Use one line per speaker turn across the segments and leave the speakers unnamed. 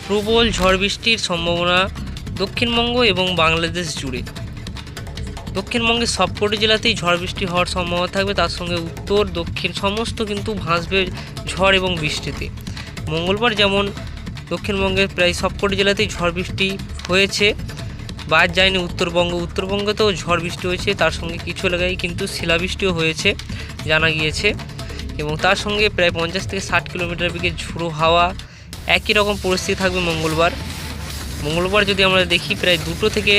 প্রবল ঝড় বৃষ্টির সম্ভাবনা দক্ষিণবঙ্গ এবং বাংলাদেশ জুড়ে। দক্ষিণবঙ্গের সবকটি জেলাতেই ঝড় বৃষ্টি হওয়ার সম্ভাবনা থাকবে, তার সঙ্গে উত্তর দক্ষিণ সমস্ত কিন্তু ভাসবে ঝড় এবং বৃষ্টিতে। মঙ্গলবার যেমন দক্ষিণবঙ্গের প্রায় সবকটি জেলাতেই ঝড় বৃষ্টি হয়েছে, বাদ যায়নি উত্তরবঙ্গেতেও ঝড় বৃষ্টি হয়েছে, তার সঙ্গে কিছু এলাকায় কিন্তু শিলাবৃষ্টিও হয়েছে জানা গিয়েছে। এবং তার সঙ্গে প্রায় 50 থেকে 60 কিলোমিটার বেগে ঝোড়ো হাওয়া, একই রকম পরিস্থিতি থাকবে মঙ্গলবার যদি আমরা দেখি প্রায় 2টো থেকে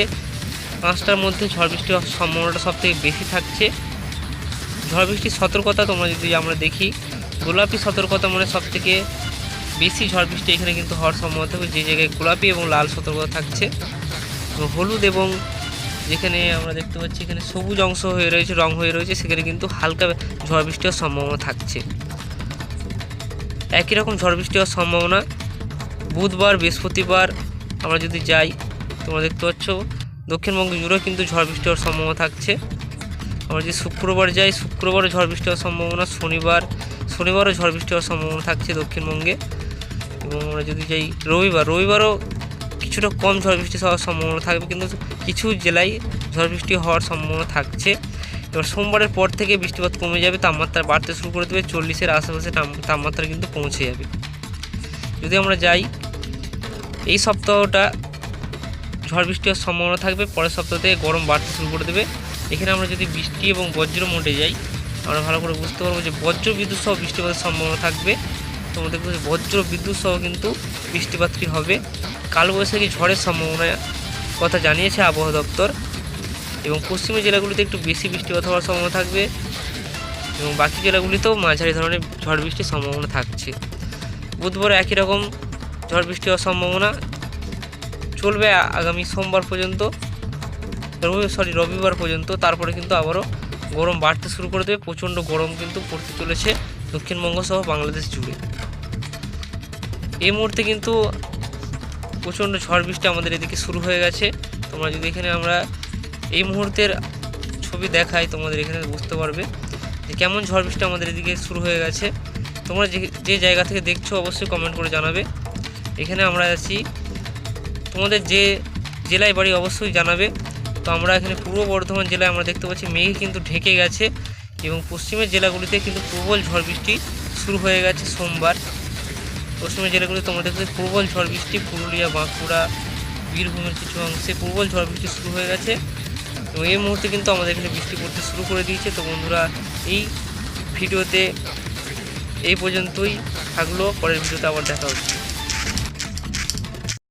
5টার মধ্যে ঝড় বৃষ্টি হওয়ার সম্ভাবনাটা সবথেকে বেশি থাকছে। ঝড় বৃষ্টির সতর্কতা যদি আমরা দেখি, গোলাপি সতর্কতা মানে সবথেকে বেশি ঝড় বৃষ্টি এখানে কিন্তু হওয়ার সম্ভাবনা থাকবে, যে জায়গায় গোলাপি এবং লাল সতর্কতা থাকছে। হলুদ এবং যেখানে আমরা দেখতে পাচ্ছি এখানে সবুজ অংশ হয়ে রয়েছে, রং হয়ে রয়েছে, সেখানে কিন্তু হালকা ঝড় বৃষ্টি হওয়ার সম্ভাবনা থাকছে। একই রকম ঝড় বৃষ্টি হওয়ার সম্ভাবনা বুধবার, বৃহস্পতিবার আমরা যদি যাই, তোমরা দেখতে পাচ্ছ দক্ষিণবঙ্গ জুড়েও কিন্তু ঝড় বৃষ্টি হওয়ার সম্ভাবনা থাকছে। আমরা যদি শুক্রবার যাই, শুক্রবারও ঝড় বৃষ্টি হওয়ার সম্ভাবনা, শনিবারও ঝড় বৃষ্টি হওয়ার সম্ভাবনা থাকছে দক্ষিণবঙ্গে। এবং আমরা যদি যাই রবিবারও কিছুটা কম ঝড় বৃষ্টি হওয়ার সম্ভাবনা থাকবে, কিন্তু কিছু জেলায় ঝড় বৃষ্টি হওয়ার সম্ভাবনা থাকছে। এবার সোমবারের পর থেকে বৃষ্টিপাত কমে যাবে, তাপমাত্রা বাড়তে শুরু করে দেবে, 40-এর আশেপাশে তাপমাত্রা কিন্তু পৌঁছে যাবে। যদি আমরা যাই, এই সপ্তাহটা ঝড় বৃষ্টি হওয়ার সম্ভাবনা থাকবে, পরের সপ্তাহ থেকে গরম বাড়তে শুরু করে দেবে। এখানে আমরা যদি বৃষ্টি এবং বজ্র মোডে যাই, আমরা ভালো করে বুঝতে পারবো যে বজ্র বিদ্যুৎ সহ বৃষ্টিপাতের সম্ভাবনা থাকবে। তোমরা দেখবে বজ্র বিদ্যুৎ সহ কিন্তু বৃষ্টিপাতটি হবে। কালবৈশাখী ঝড়ের সম্ভাবনা কথা জানিয়েছে আবহাওয়া দপ্তর। এবং পশ্চিমের জেলাগুলিতে একটু বেশি বৃষ্টিপাত হওয়ার সম্ভাবনা থাকবে, এবং বাকি জেলাগুলিতেও মাঝারি ধরনের ঝড় বৃষ্টির সম্ভাবনা থাকছে। বুধবার একই রকম ঝড় বৃষ্টি হওয়ার সম্ভাবনা চলবে আগামী সোমবার পর্যন্ত, রবিবার পর্যন্ত। তারপরে কিন্তু আবারও গরম বাড়তে শুরু করে দেবে, প্রচণ্ড গরম কিন্তু পড়তে চলেছে দক্ষিণবঙ্গ সহ বাংলাদেশ জুড়ে। এই মুহূর্তে কিন্তু প্রচণ্ড ঝড় বৃষ্টি আমাদের এদিকে শুরু হয়ে গেছে। তোমরা যদি এখানে আমরা এই মুহূর্তের ছবি দেখাই, তোমাদের এখানে বুঝতে পারবে যে কেমন ঝড় বৃষ্টি আমাদের এদিকে শুরু হয়ে গেছে। তোমরা যে জায়গা থেকে দেখছো অবশ্যই কমেন্ট করে জানাবে। এখানে আমরা আছি, তোমাদের যে জেলায় বাড়ি অবশ্যই জানাবে। তো আমরা এখানে পূর্ব বর্ধমান জেলায় আমরা দেখতে পাচ্ছি মেঘে কিন্তু ঢেকে গেছে, এবং পশ্চিমের জেলাগুলিতে কিন্তু প্রবল ঝড় বৃষ্টি শুরু হয়ে গেছে সোমবার। পশ্চিমের জেলাগুলিতে তোমরা দেখতে প্রবল ঝড় বৃষ্টি, পুরুলিয়া, বাঁকুড়া, বীরভূমের কিছু অংশে প্রবল ঝড় বৃষ্টি শুরু হয়ে গেছে, এবং এই মুহূর্তে কিন্তু আমাদের এখানে বৃষ্টি পড়তে শুরু করে দিয়েছে। তো বন্ধুরা, এই ভিডিওতে এই পর্যন্তই থাকলো, পরের ভিডিওতে আবার দেখা হচ্ছে।